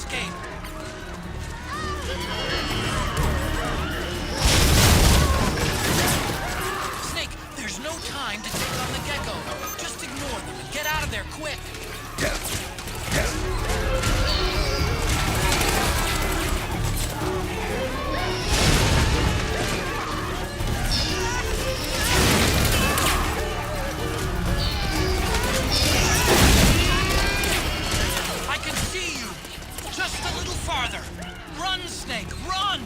escape. Snake, there's no time to take on the gecko. Just ignore them and get out of there quick. I can see you. Just a little farther. Run, Snake, run!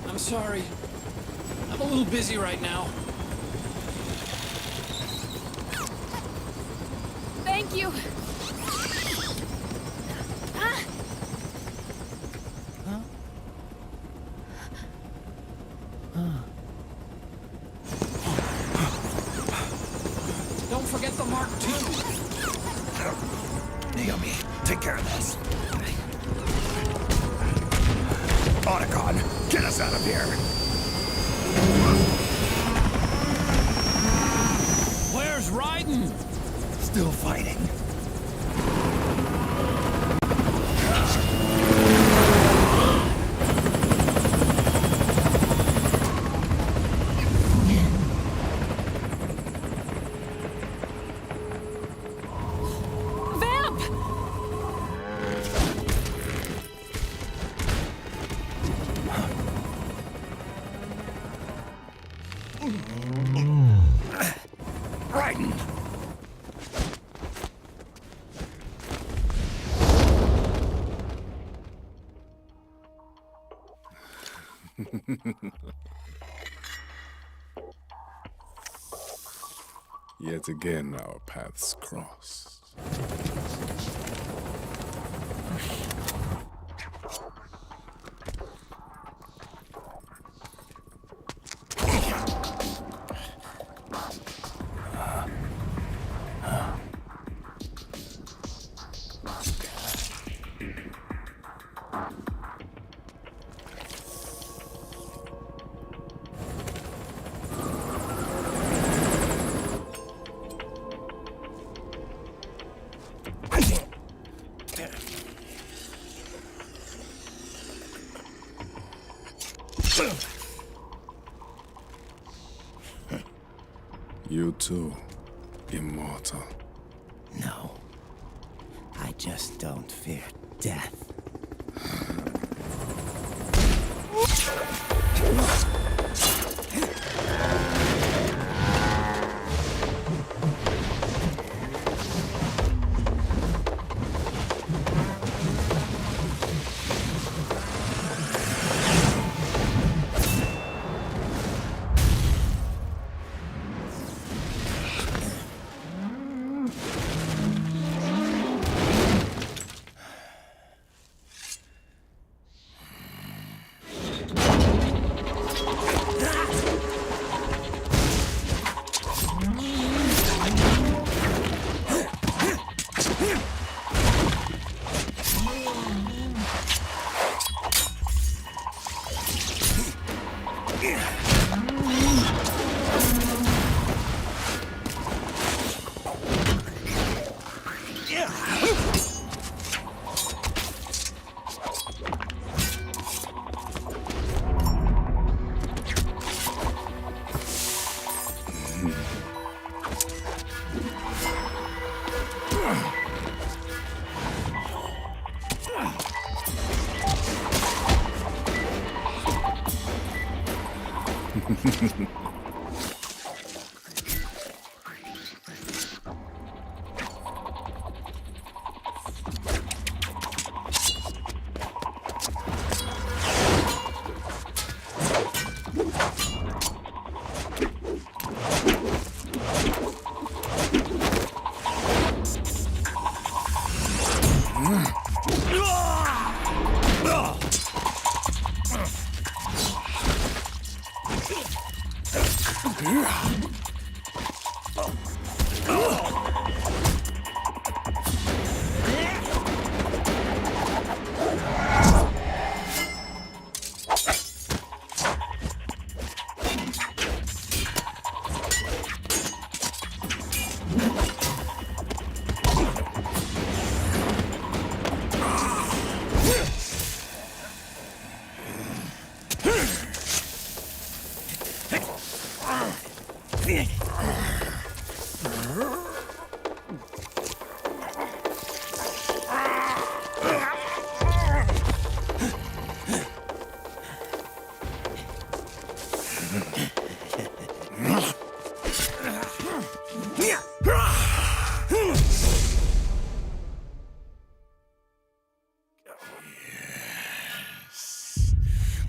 I'm sorry. I'm a little busy right now. Thank you. Ah. Huh? Don't forget the Mark II. Naomi, take care of this. Otacon, get us out of here. Where's Raiden? Still fighting. Vamp! Raiden! Yet again, our paths cross. You too, immortal. No. I just don't fear death.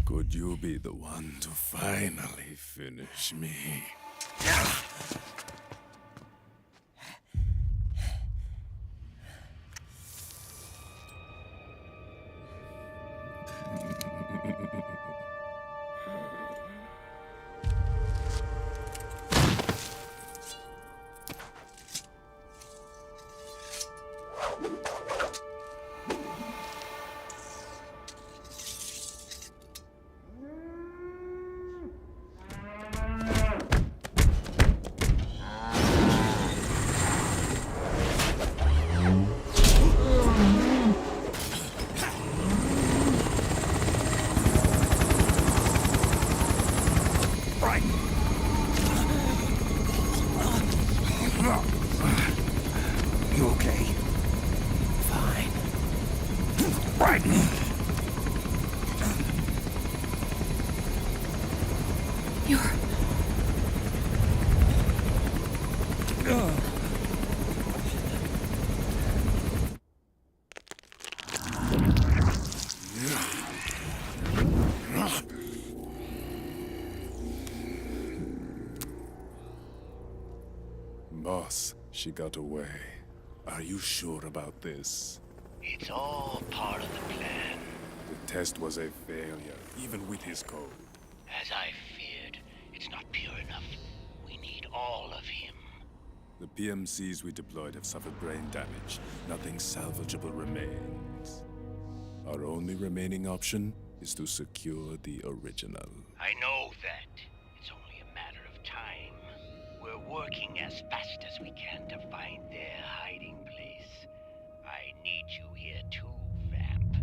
Could you be the one to finally finish me? You okay? Fine. Right. You're... Boss, she got away. Are you sure about this? It's all part of the plan. The test was a failure, even with his code. As I feared, it's not pure enough. We need all of him. The PMCs we deployed have suffered brain damage. Nothing salvageable remains. Our only remaining option is to secure the original. I know that. It's only a matter of time. We're working as fast as we can to find their hiding place. I need you here too, Vamp.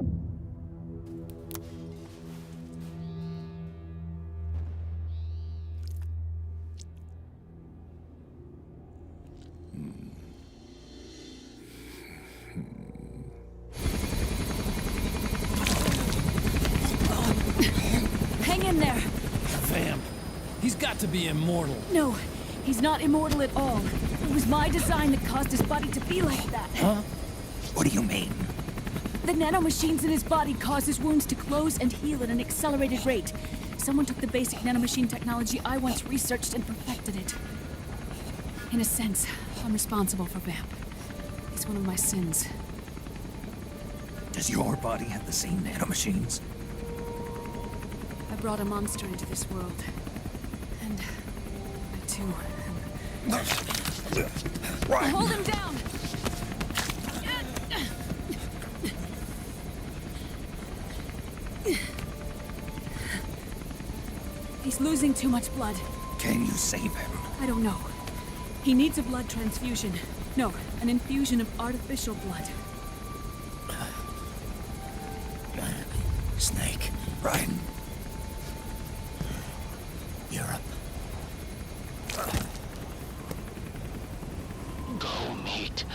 Hang in there! Vamp. He's got to be immortal. No, he's not immortal at all. It was my design that caused his body to be like that. Huh? What do you mean? The nanomachines in his body cause his wounds to close and heal at an accelerated rate. Someone took the basic nanomachine technology I once researched and perfected it. In a sense, I'm responsible for Vamp. It's one of my sins. Does your body have the same nanomachines? I brought a monster into this world. And I too Right. Hold him down! He's losing too much blood. Can you save him? I don't know. He needs a blood transfusion. No, an infusion of artificial blood. Snake. Right. Europe. Go meet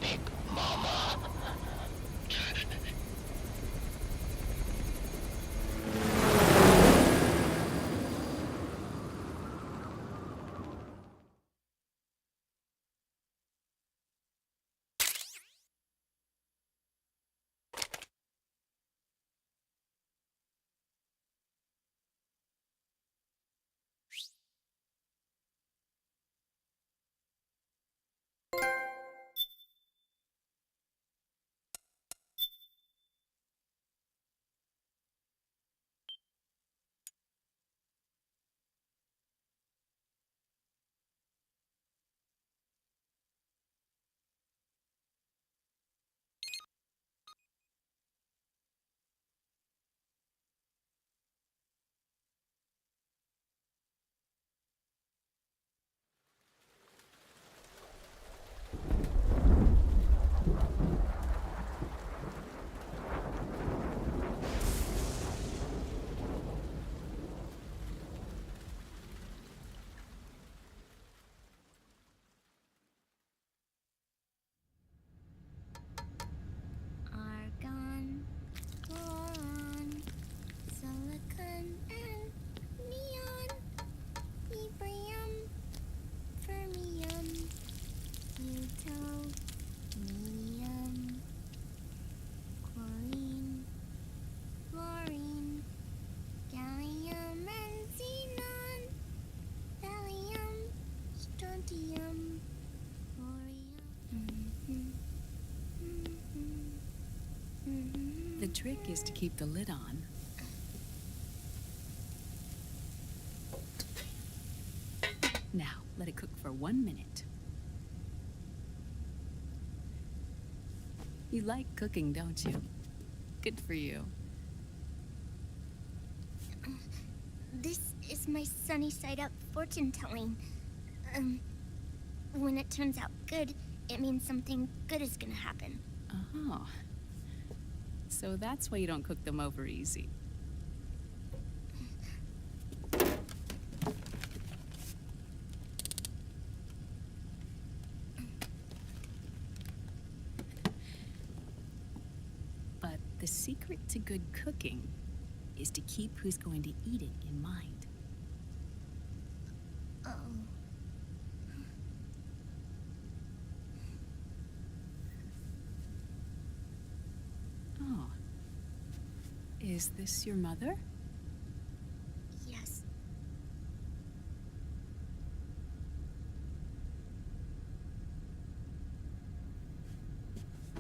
Big Mama. The trick is to keep the lid on. Now, let it cook for 1 minute. You like cooking, don't you? Good for you. This is my sunny side up fortune telling. When it turns out good, it means something good is gonna happen. Oh. So that's why you don't cook them over easy. But the secret to good cooking is to keep who's going to eat it in mind. Oh. Oh. Is this your mother? Yes.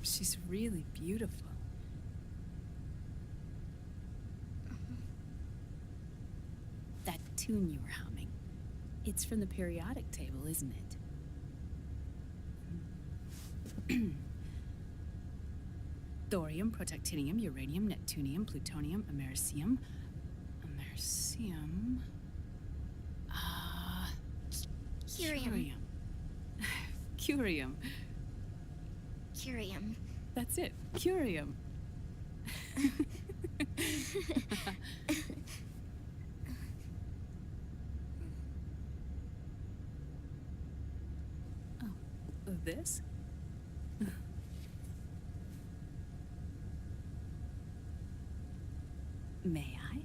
She's really beautiful. That tune you were humming, it's from the periodic table, isn't it? Thorium, protactinium, uranium, neptunium, plutonium, americium. Americium. Curium. Curium. Curium. That's it. Curium. Oh, this? May I?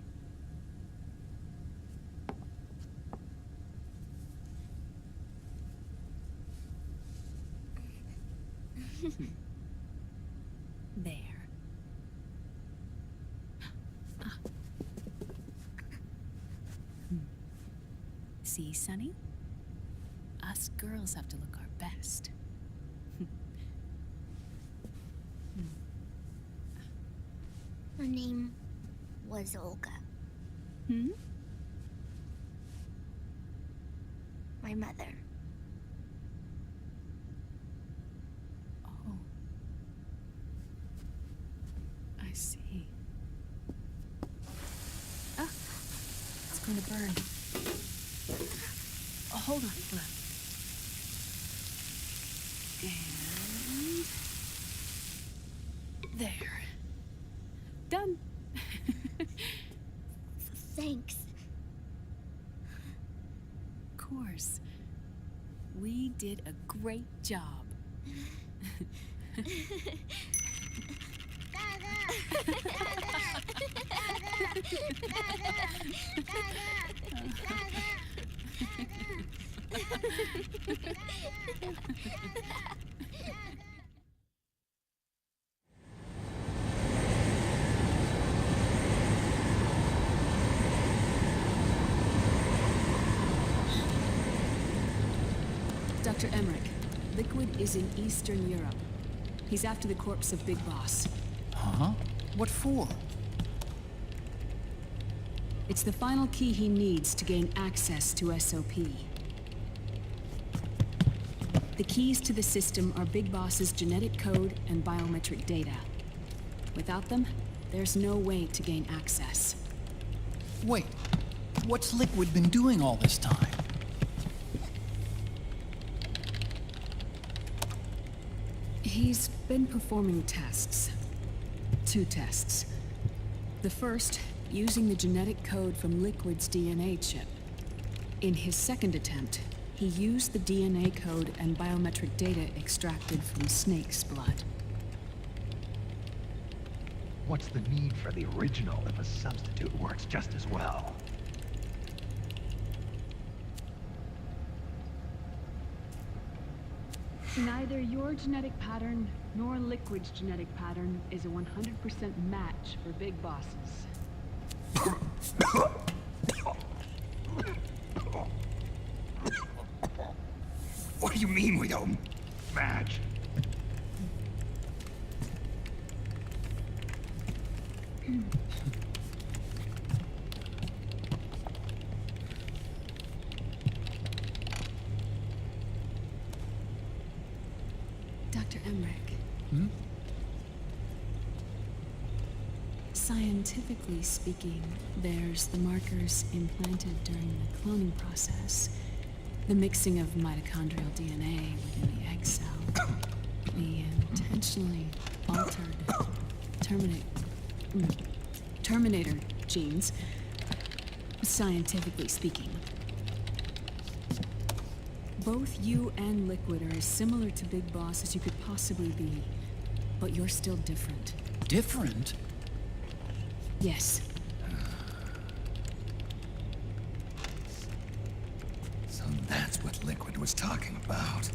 There. Ah. See, Sonny? Us girls have to look our best. Her name was Olga. Hmm? My mother. Oh. I see. Ah! It's going to burn. Oh, hold on, Glenn. And... there. Done. Thanks. Of course. We did a great job. Dr. Emmerich, Liquid is in Eastern Europe. He's after the corpse of Big Boss. Huh? What for? It's the final key he needs to gain access to SOP. The keys to the system are Big Boss's genetic code and biometric data. Without them, there's no way to gain access. Wait, what's Liquid been doing all this time? He's been performing tests. 2 tests. The first, using the genetic code from Liquid's DNA chip. In his second attempt, he used the DNA code and biometric data extracted from Snake's blood. What's the need for the original if a substitute works just as well? Neither your genetic pattern nor Liquid's genetic pattern is a 100% match for Big Bosses. What do you mean we don't match? Dr. Emmerich. Scientifically speaking, there's the markers implanted during the cloning process, the mixing of mitochondrial DNA within the egg cell, the intentionally altered Terminator genes, scientifically speaking. Both you and Liquid are as similar to Big Boss as you could possibly be, but you're still different. Different? Yes. So that's what Liquid was talking about.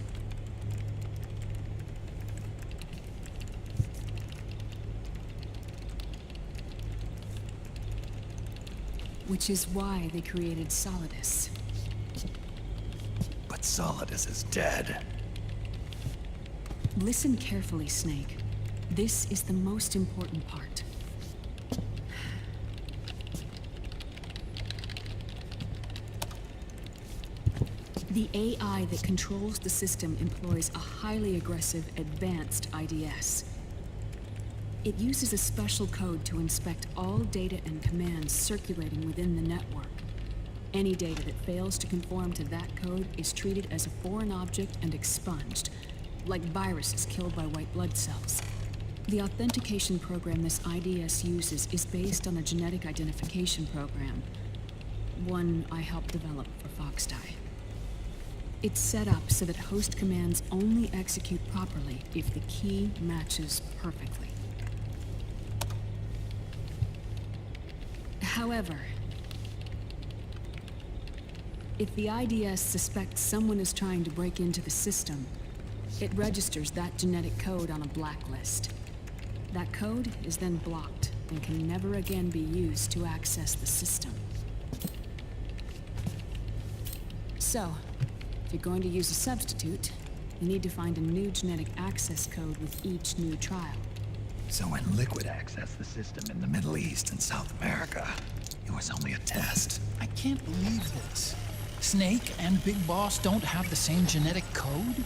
Which is why they created Solidus. But Solidus is dead. Listen carefully, Snake. This is the most important part. The AI that controls the system employs a highly aggressive, advanced IDS. It uses a special code to inspect all data and commands circulating within the network. Any data that fails to conform to that code is treated as a foreign object and expunged, like viruses killed by white blood cells. The authentication program this IDS uses is based on a genetic identification program, one I helped develop for Foxdie. It's set up so that host commands only execute properly if the key matches perfectly. However, if the IDS suspects someone is trying to break into the system, it registers that genetic code on a blacklist. That code is then blocked and can never again be used to access the system. So, if you're going to use a substitute, you need to find a new genetic access code with each new trial. So when Liquid accessed the system in the Middle East and South America, it was only a test. I can't believe this. Snake and Big Boss don't have the same genetic code?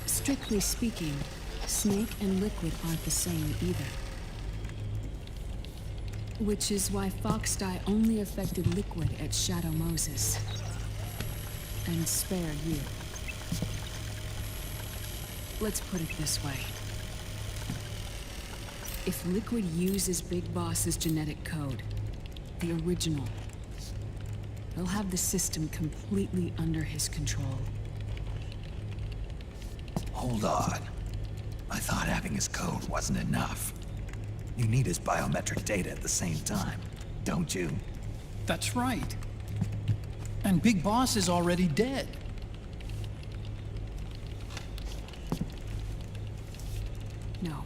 Strictly speaking, Snake and Liquid aren't the same either. Which is why Foxdie only affected Liquid at Shadow Moses. And spare you. Let's put it this way. If Liquid uses Big Boss's genetic code, the original, he'll have the system completely under his control. Hold on. I thought having his code wasn't enough. You need his biometric data at the same time, don't you? That's right. And Big Boss is already dead. No.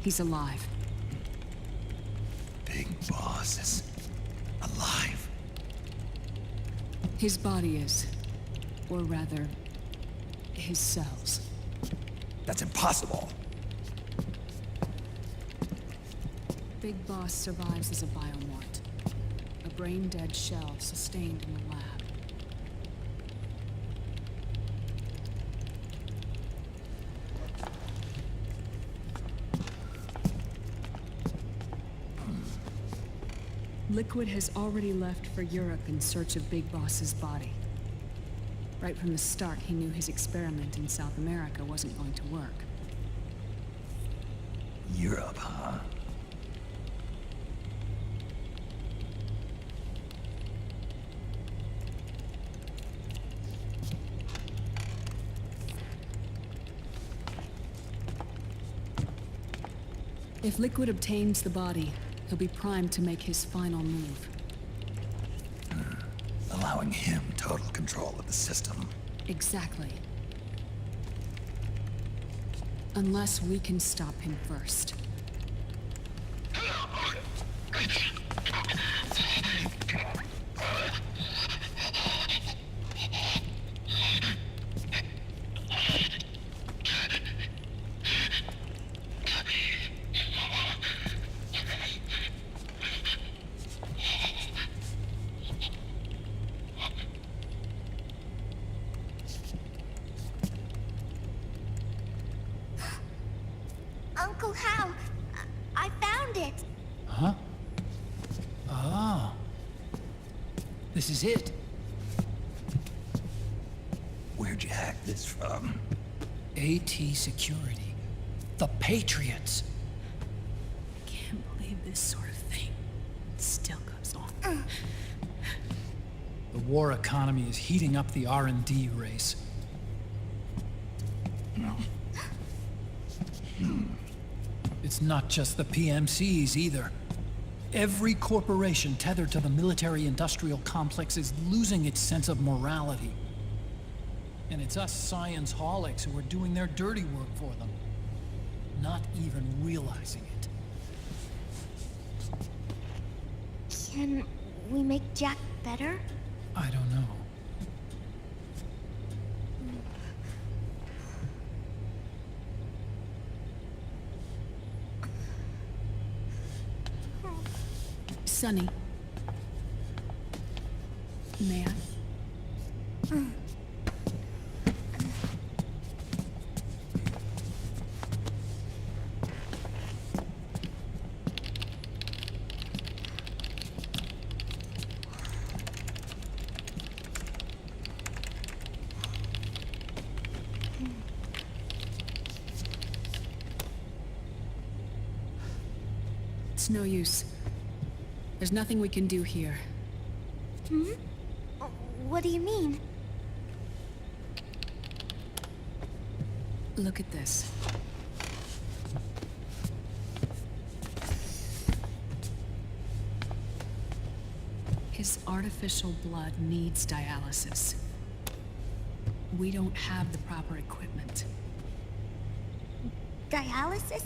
He's alive. Big Boss is alive. His body is. Or rather, his cells. That's impossible. Big Boss survives as a biomort. A brain-dead shell sustained in the lab. Liquid has already left for Europe in search of Big Boss's body. Right from the start, he knew his experiment in South America wasn't going to work. Europe, huh? If Liquid obtains the body, he'll be primed to make his final move. Allowing him total control of the system. Exactly. Unless we can stop him first. This is it. Where'd you hack this from? AT Security. The Patriots. Can't believe this sort of thing still goes on. The war economy is heating up the R&D race. It's not just the PMCs either. Every corporation tethered to the military-industrial complex is losing its sense of morality. And it's us science-holics who are doing their dirty work for them, not even realizing it. Can we make Jack better? I don't know. Sonny. May I? It's no use. There's nothing we can do here. Hmm? What do you mean? Look at this. His artificial blood needs dialysis. We don't have the proper equipment. Dialysis?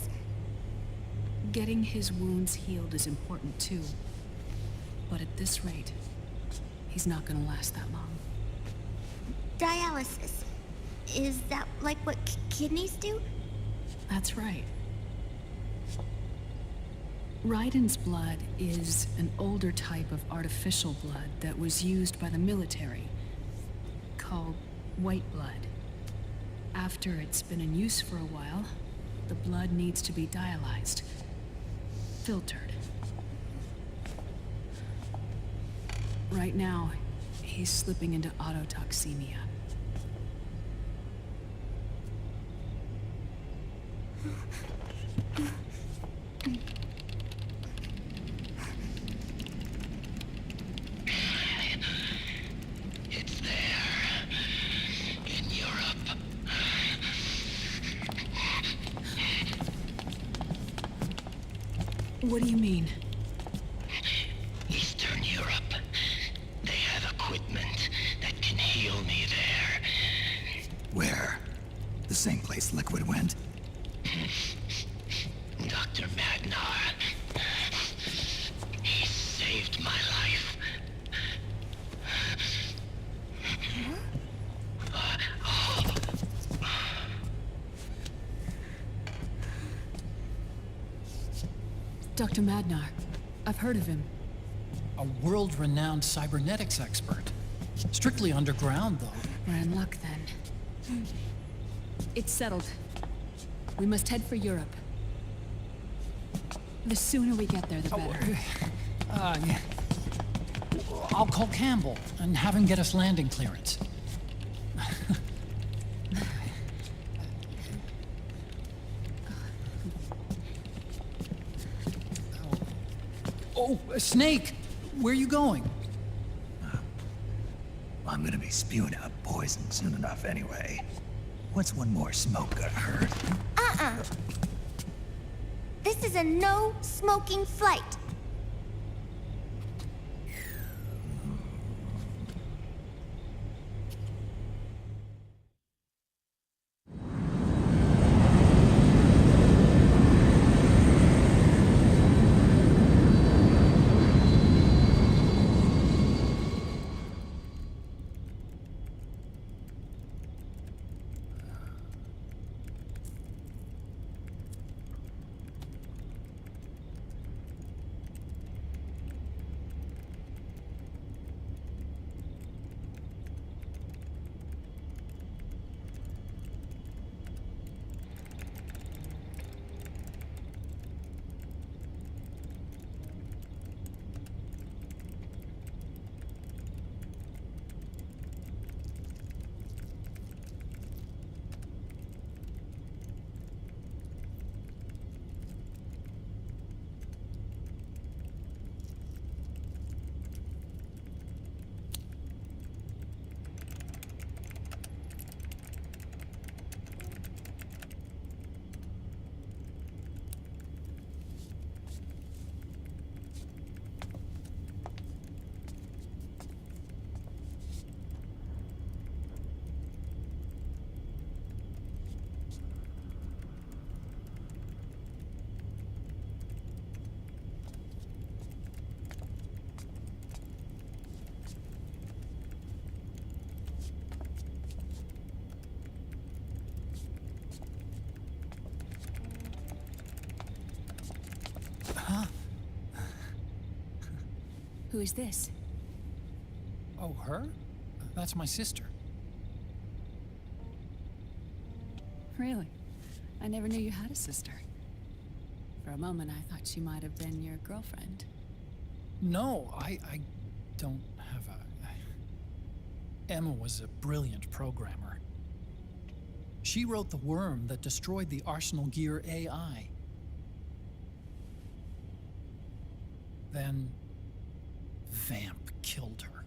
Getting his wounds healed is important too. But at this rate, he's not gonna last that long. Dialysis. Is that like what kidneys do? That's right. Raiden's blood is an older type of artificial blood that was used by the military, called white blood. After it's been in use for a while, the blood needs to be dialyzed, filtered. Right now, he's slipping into autotoxemia. It's there. In Europe. What do you mean? Eastern Europe. They have equipment that can heal me there. Where? The same place Liquid went? Dr. Magnar. He saved my life. Dr. Madnar. I've heard of him. A world-renowned cybernetics expert. Strictly underground, though. We're in luck then. It's settled. We must head for Europe. The sooner we get there, the better. Yeah. I'll call Campbell and have him get us landing clearance. Oh, Snake! Where are you going? I'm gonna be spewing out poison soon enough anyway. What's one more smoke gonna hurt? This is a no smoking flight. Who is this? Oh, her? That's my sister. Really? I never knew you had a sister. For a moment, I thought she might have been your girlfriend. No, I don't have a... Emma was a brilliant programmer. She wrote the worm that destroyed the Arsenal Gear AI. Then, Vamp killed her.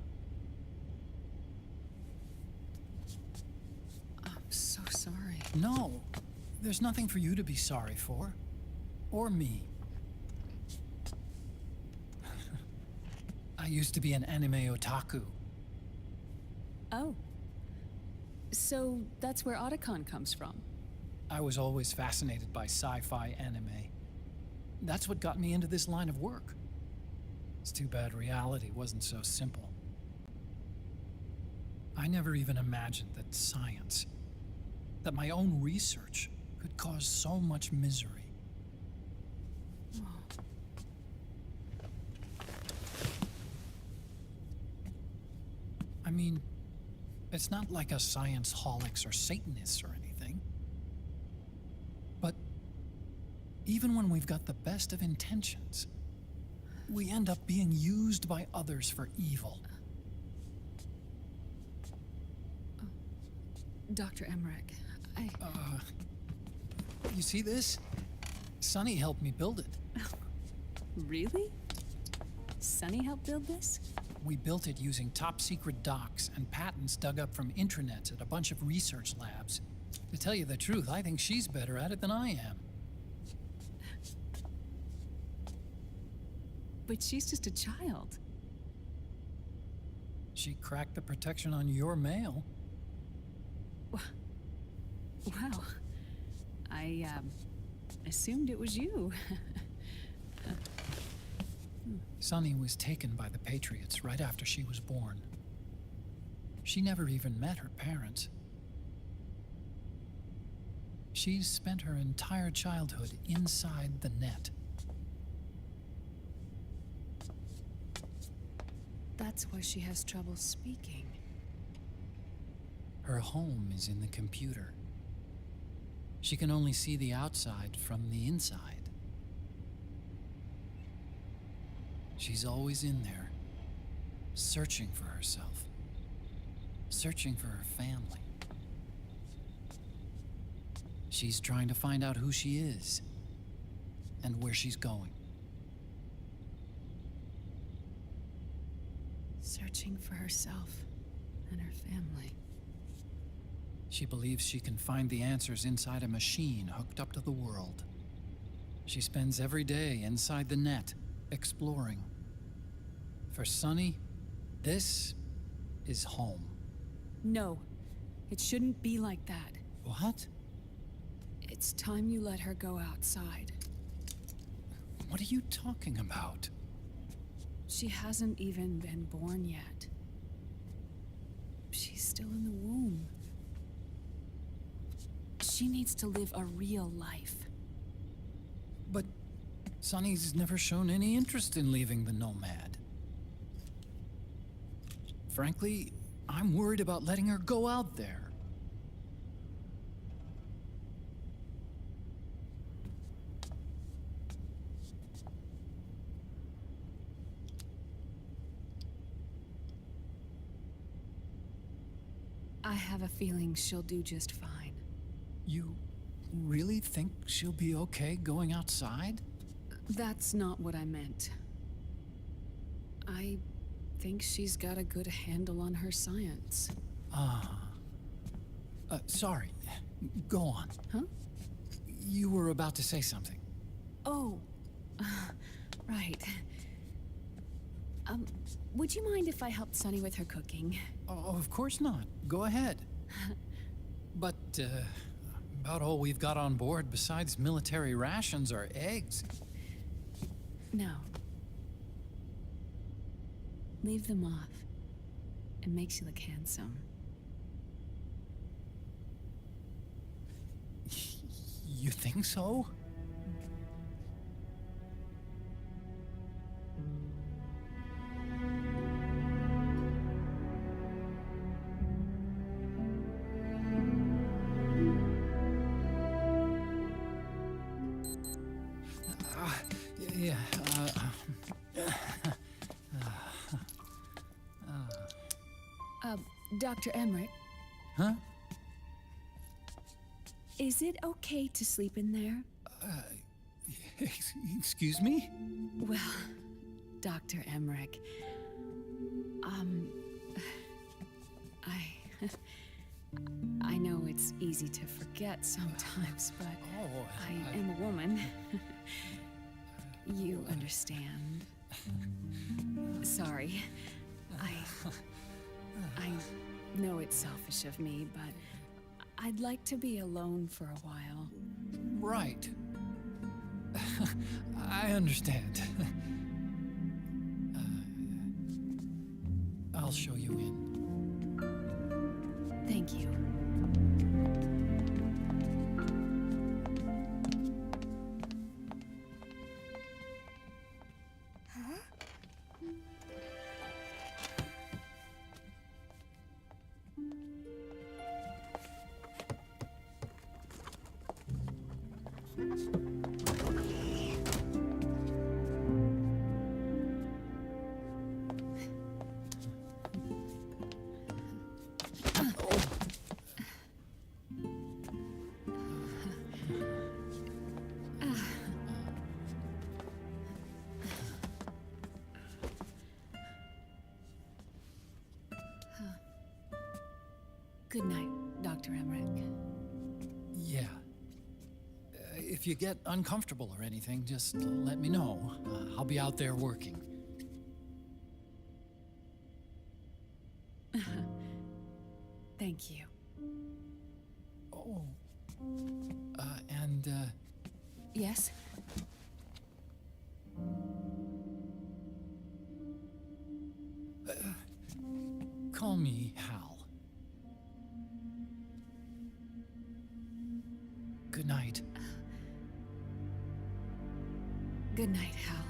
I'm so sorry. No, there's nothing for you to be sorry for. Or me. I used to be an anime otaku. Oh. So that's where Otacon comes from. I was always fascinated by sci-fi anime. That's what got me into this line of work. It's too bad reality wasn't so simple. I never even imagined that science, that my own research, could cause so much misery. I mean, it's not like us science-holics or Satanists or anything. But even when we've got the best of intentions, we end up being used by others for evil. Dr. Emmerich, You see this? Sonny helped me build it. Really? Sonny helped build this? We built it using top-secret docs and patents dug up from intranets at a bunch of research labs. To tell you the truth, I think she's better at it than I am. But she's just a child. She cracked the protection on your mail. Wow. I, assumed it was you. Sonny was taken by the Patriots right after she was born. She never even met her parents. She's spent her entire childhood inside the net. That's why she has trouble speaking. Her home is in the computer. She can only see the outside from the inside. She's always in there, searching for herself, searching for her family. She's trying to find out who she is and where she's going. Searching for herself and her family. She believes she can find the answers inside a machine hooked up to the world. She spends every day inside the net, exploring. For Sonny, this is home. No, it shouldn't be like that. What? It's time you let her go outside. What are you talking about? She hasn't even been born yet. She's still in the womb. She needs to live a real life. But Sonny's never shown any interest in leaving the Nomad. Frankly, I'm worried about letting her go out there. I have a feeling she'll do just fine. You really think she'll be okay going outside? That's not what I meant. I think she's got a good handle on her science. Sorry. Go on. Huh? You were about to say something. Oh, right. Would you mind if I helped Sonny with her cooking? Oh, of course not. Go ahead. But, about all we've got on board besides military rations are eggs. No. Leave them off. It makes you look handsome. You think so? Dr. Emmerich, Huh? is it okay to sleep in there? Excuse me? Well, Dr. Emmerich, I know it's easy to forget sometimes, but I am a woman. You understand. Sorry. I know it's selfish of me, but I'd like to be alone for a while. Right. I understand. I'll show you in. Thank you. Good night, Dr. Emmerich. Yeah. If you get uncomfortable or anything, just let me know. I'll be out there working. Thank you. Oh. Yes? Call me Hal. Good night. Good night, Hal.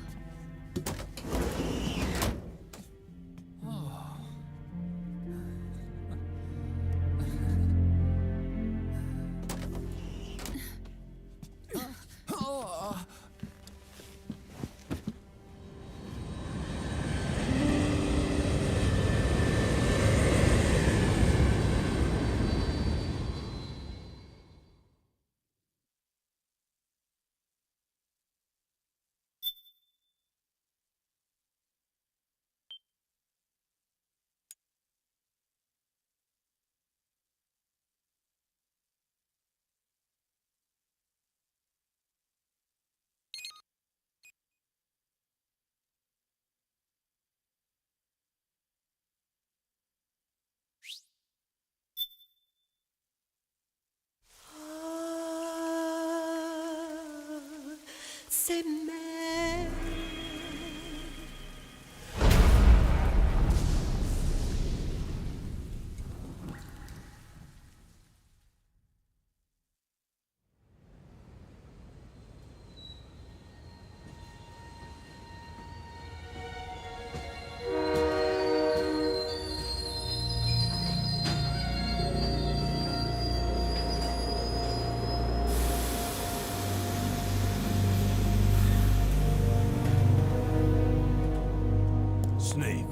Snake,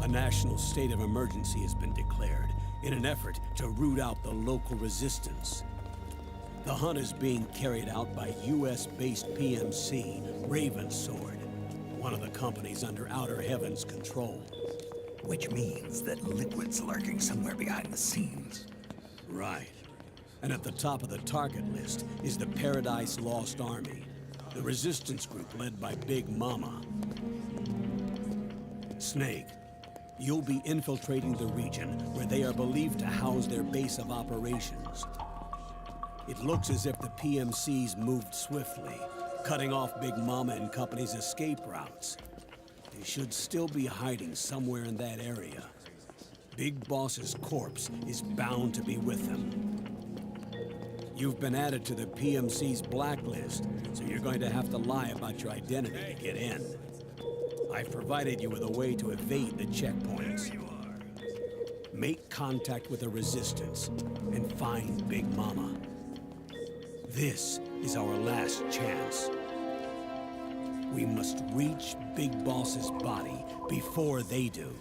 a national state of emergency has been declared in an effort to root out the local resistance. The hunt is being carried out by US-based PMC, Ravensword, one of the companies under Outer Heaven's control. Which means that Liquid's lurking somewhere behind the scenes. Right. And at the top of the target list is the Paradise Lost Army, the resistance group led by Big Mama. Snake, you'll be infiltrating the region where they are believed to house their base of operations. It looks as if the PMCs moved swiftly, cutting off Big Mama and company's escape routes. They should still be hiding somewhere in that area. Big Boss's corpse is bound to be with them. You've been added to the PMC's blacklist, so you're going to have to lie about your identity to get in. I've provided you with a way to evade the checkpoints. Make contact with the Resistance and find Big Mama. This is our last chance. We must reach Big Boss's body before they do.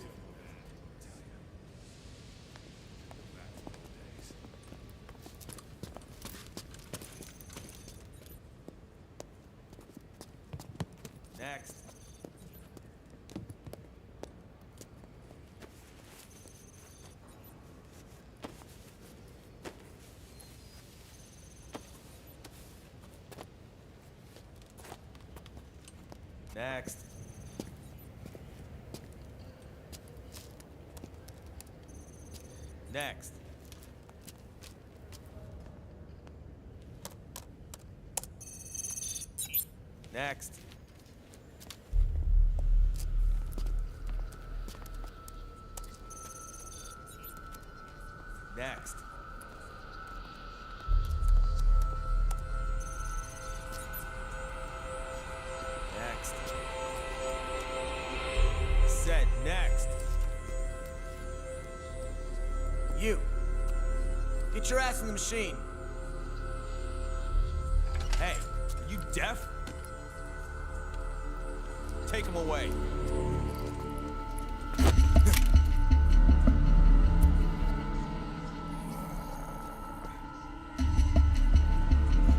Next. Next. Next. Next. Next. Said next. You. Get your ass in the machine. Hey, are you deaf? Take him away.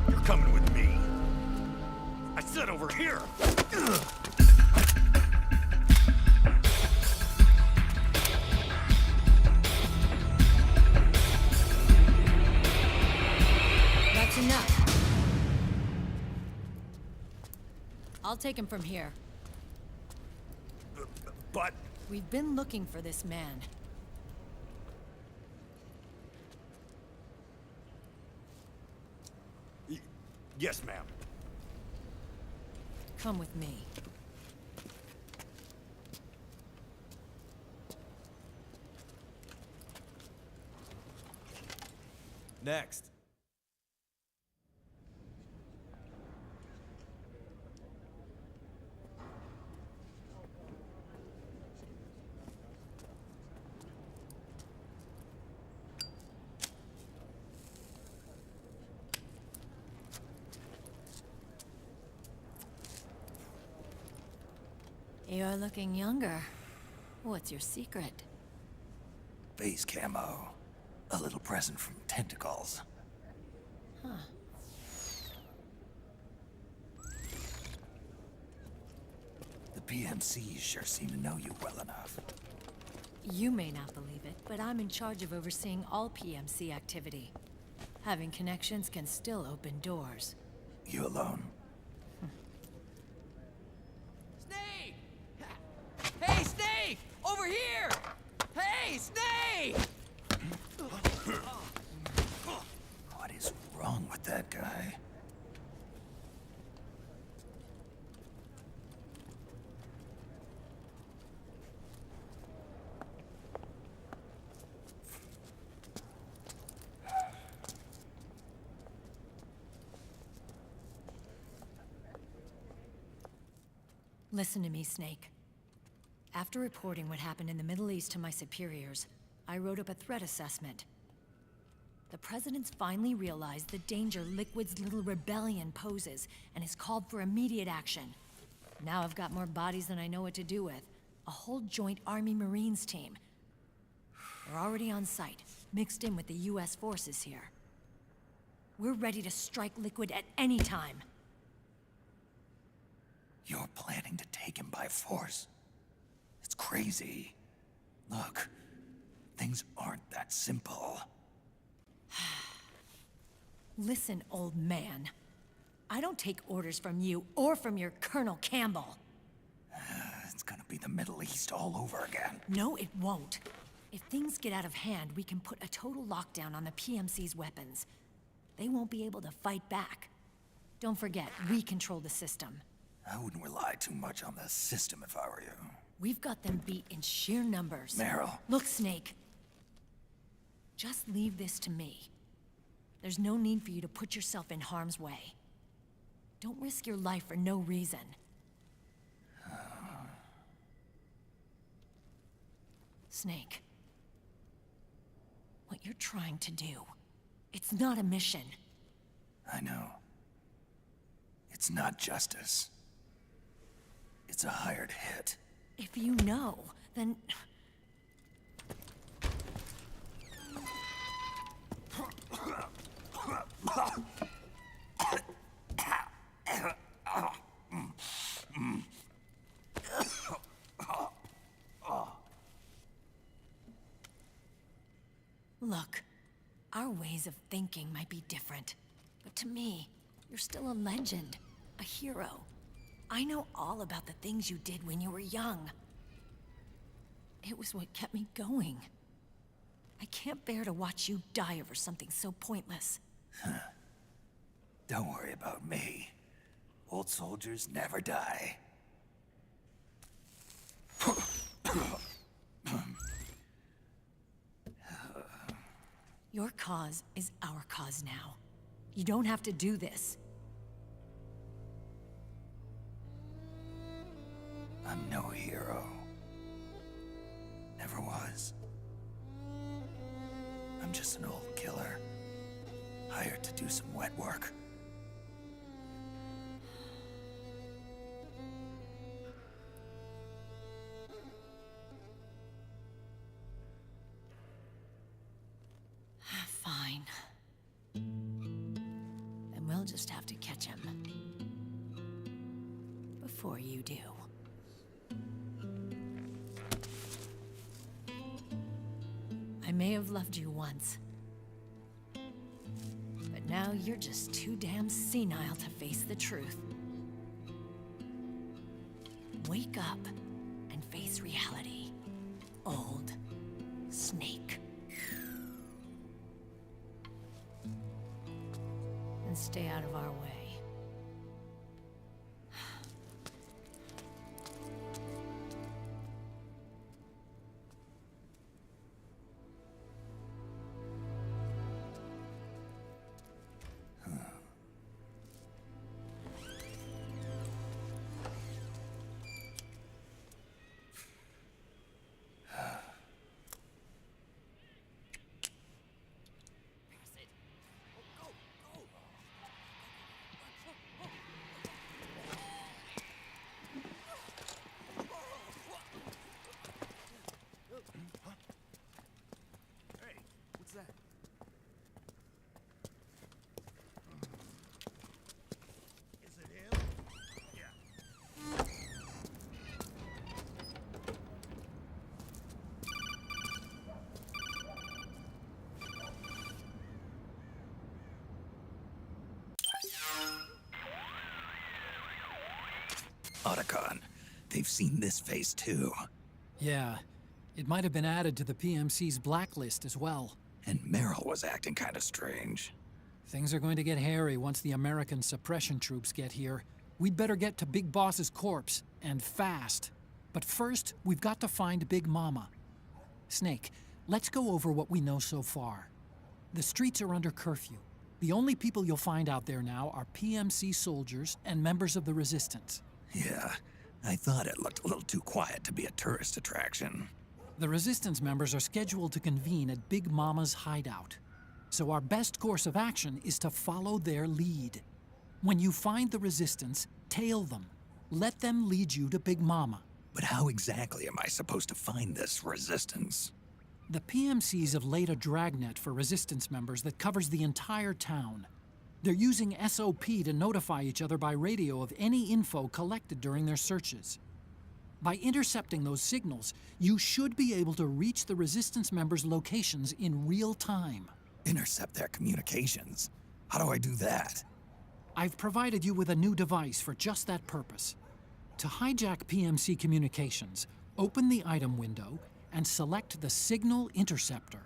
You're coming with me. I said over here. That's enough. I'll take him from here. But We've been looking for this man. yes, ma'am. Come with me. Next. You're looking younger. What's your secret? Base camo. A little present from Tentacles. Huh. The PMCs sure seem to know you well enough. You may not believe it, but I'm in charge of overseeing all PMC activity. Having connections can still open doors. You alone? Snake! Hey, Snake! Over here! Hey, Snake! What is wrong with that guy? Listen to me, Snake. After reporting what happened in the Middle East to my superiors, I wrote up a threat assessment. The President's finally realized the danger Liquid's little rebellion poses and has called for immediate action. Now I've got more bodies than I know what to do with. A whole joint Army-Marines team. We're already on site, mixed in with the US forces here. We're ready to strike Liquid at any time. You're planning to take him by force? It's crazy. Look, things aren't that simple. Listen, old man. I don't take orders from you or from your Colonel Campbell. It's gonna be the Middle East all over again. No, it won't. If things get out of hand, we can put a total lockdown on the PMC's weapons. They won't be able to fight back. Don't forget, we control the system. I wouldn't rely too much on the system if I were you. We've got them beat in sheer numbers. Meryl. Look, Snake. Just leave this to me. There's no need for you to put yourself in harm's way. Don't risk your life for no reason. Snake. What you're trying to do, it's not a mission. I know. It's not justice. It's a hired hit. If you know, then... Look, our ways of thinking might be different, but to me, you're still a legend, a hero. I know all about the things you did when you were young. It was what kept me going. I can't bear to watch you die over something so pointless. Don't worry about me. Old soldiers never die. Your cause is our cause now. You don't have to do this. I'm no hero. Never was. I'm just an old killer, hired to do some wet work. Fine. Then we'll just have to catch him. Before you do. I may have loved you once. But now you're just too damn senile to face the truth. Wake up and face reality, old Snake. And stay out of our way. Otacon, they've seen this face too. Yeah, it might have been added to the PMC's blacklist as well. And Merrill was acting kind of strange. Things are going to get hairy once the American suppression troops get here. We'd better get to Big Boss's corpse, and fast. But first, we've got to find Big Mama. Snake, let's go over what we know so far. The streets are under curfew. The only people you'll find out there now are PMC soldiers and members of the Resistance. Yeah, I thought it looked a little too quiet to be a tourist attraction. The Resistance members are scheduled to convene at Big Mama's hideout. So our best course of action is to follow their lead. When you find the Resistance, tail them. Let them lead you to Big Mama. But how exactly am I supposed to find this Resistance? The PMCs have laid a dragnet for Resistance members that covers the entire town. They're using SOP to notify each other by radio of any info collected during their searches. By intercepting those signals, you should be able to reach the Resistance members' locations in real time. Intercept their communications? How do I do that? I've provided you with a new device for just that purpose. To hijack PMC communications, open the item window and select the Signal Interceptor.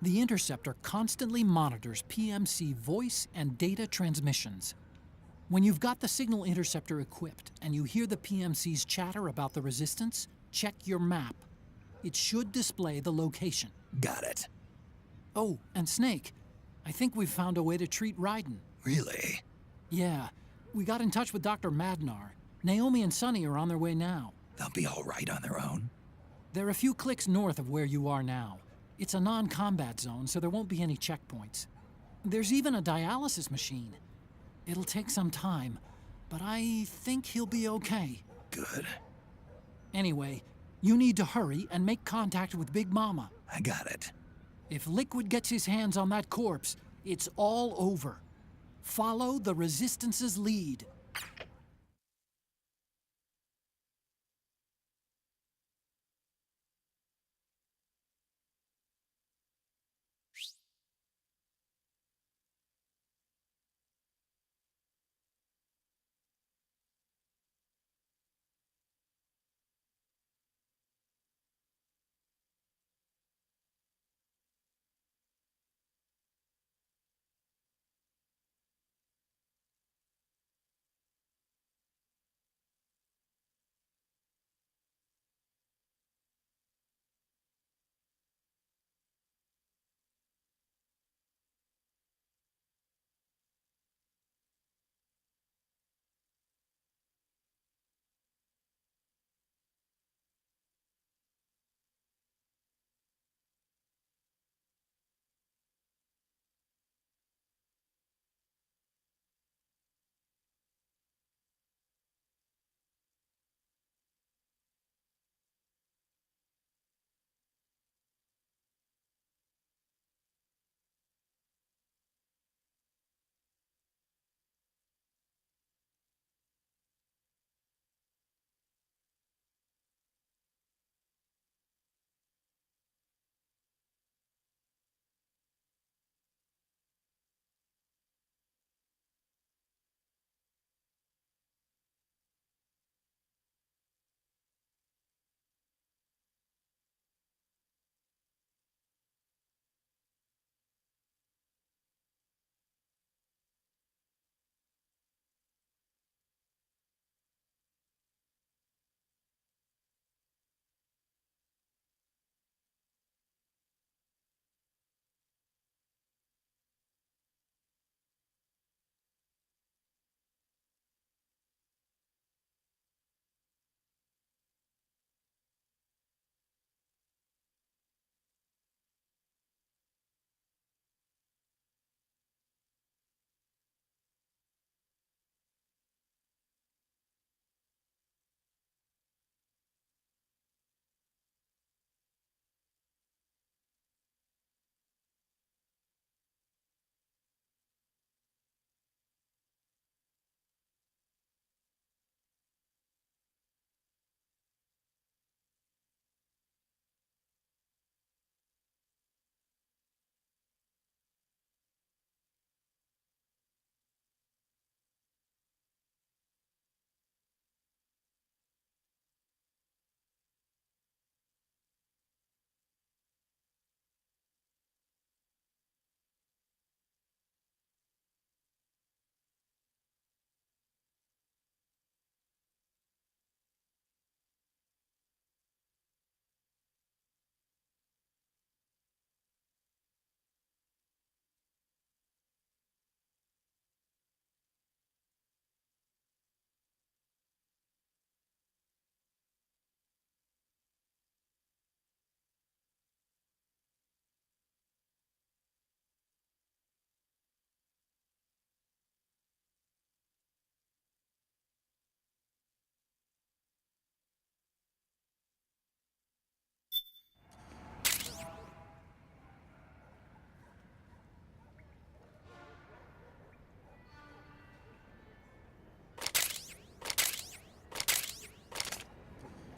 The interceptor constantly monitors PMC voice and data transmissions. When you've got the Signal Interceptor equipped and you hear the PMC's chatter about the Resistance, check your map. It should display the location. Got it. Oh, and Snake, I think we've found a way to treat Raiden. Really? Yeah, we got in touch with Dr. Madnar. Naomi and Sonny are on their way now. They'll be all right on their own? They're a few clicks north of where you are now. It's a non-combat zone, so there won't be any checkpoints. There's even a dialysis machine. It'll take some time, but I think he'll be okay. Good. Anyway, you need to hurry and make contact with Big Mama. I got it. If Liquid gets his hands on that corpse, it's all over. Follow the Resistance's lead.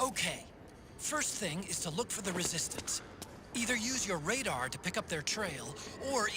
Okay. First thing is to look for the resistance. Either use your radar to pick up their trail, or